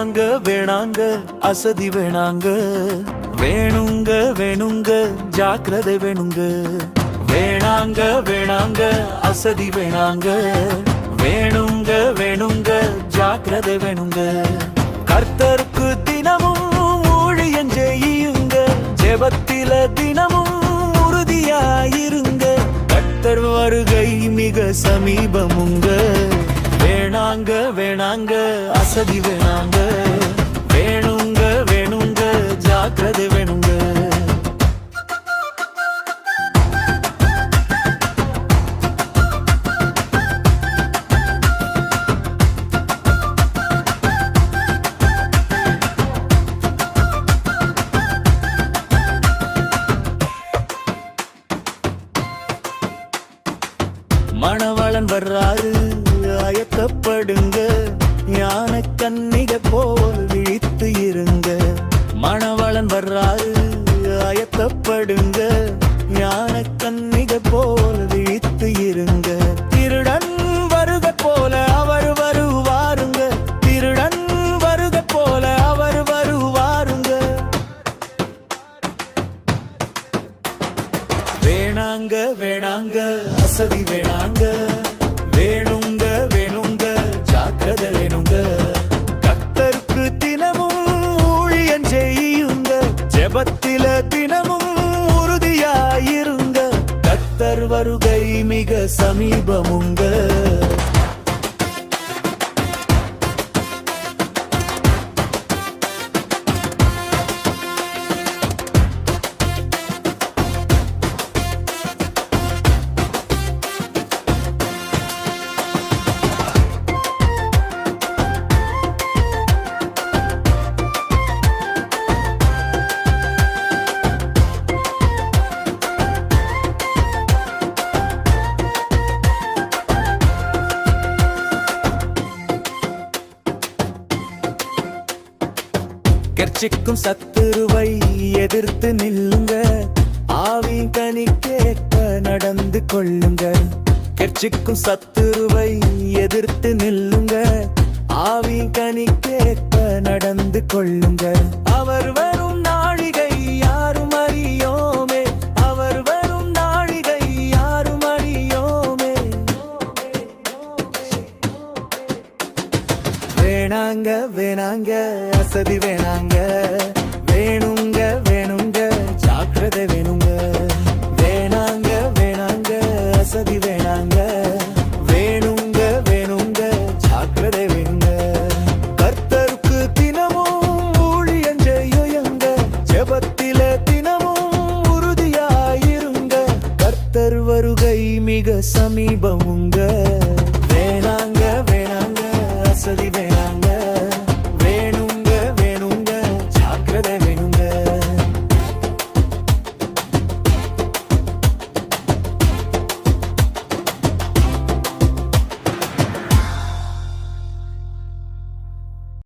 வேணாங்க வேணாங்க அசதி வேணாங்க வேணுங்க வேணுங்க ஜாக்கிரதை வேணுங்க வேணாங்க வேணாங்க அசதி வேணாங்க வேணுங்க வேணுங்க ஜாக்கிரதை வேணுங்க கர்த்தருக்கு தினமும் ஊழியம் செய்யுங்க ஜெபத்தில தினமும் உறுதியாயிருங்க கர்த்தர் வருகை மிக சமீபமுங்க வேணாங்க வேணாங்க அசதி வேணாங்க வேணுங்க வேணுங்க ஜாக்கிரதை வேணுங்க மணவாளன் வர்றாரு ஆயத்தப்படுங்க ஞான கன்னிகை போல் விழித்து இருங்க மணவாளன் வர்றாரு ஆயத்தப்படுங்க ஞான கன்னிகை போல் விழித்து இருங்க திருடன் வருக போல அவர் வருவாருங்க திருடன் வருக போல அவர் வருவாருங்க வேணாங்க வேணாங்க அசதி வேணாங்க வேணுங்க வேணுங்க ஜாக்கிரதை வேணுங்க கர்த்தருக்கு தினமும் ஊழியம் செய்யுங்க ஜெபத்தில தினமும் உறுதியாயிருங்க கர்த்தர் வருகை மிக சமீபமுங்க கெர்ச்சிக்கும் சத்துருவை எதிர்த்து நில்லுங்க ஆவி கனி கேட்க நடந்து கொள்ளுங்க கெர்ச்சிக்கும் சத்துருவை எதிர்த்து நில்லுங்க ஆவி கனி கேட்க நடந்து கொள்ளுங்க அவர் வரும் நாழிகை யாரும் அறியோமே அவர் வரும் நாழிகை யாரும் அறியோமே வேணாங்க வேணாங்க அசதி வேணாங்க வேணுங்க வேணுங்க ஜாக்கிரதை வேணுங்க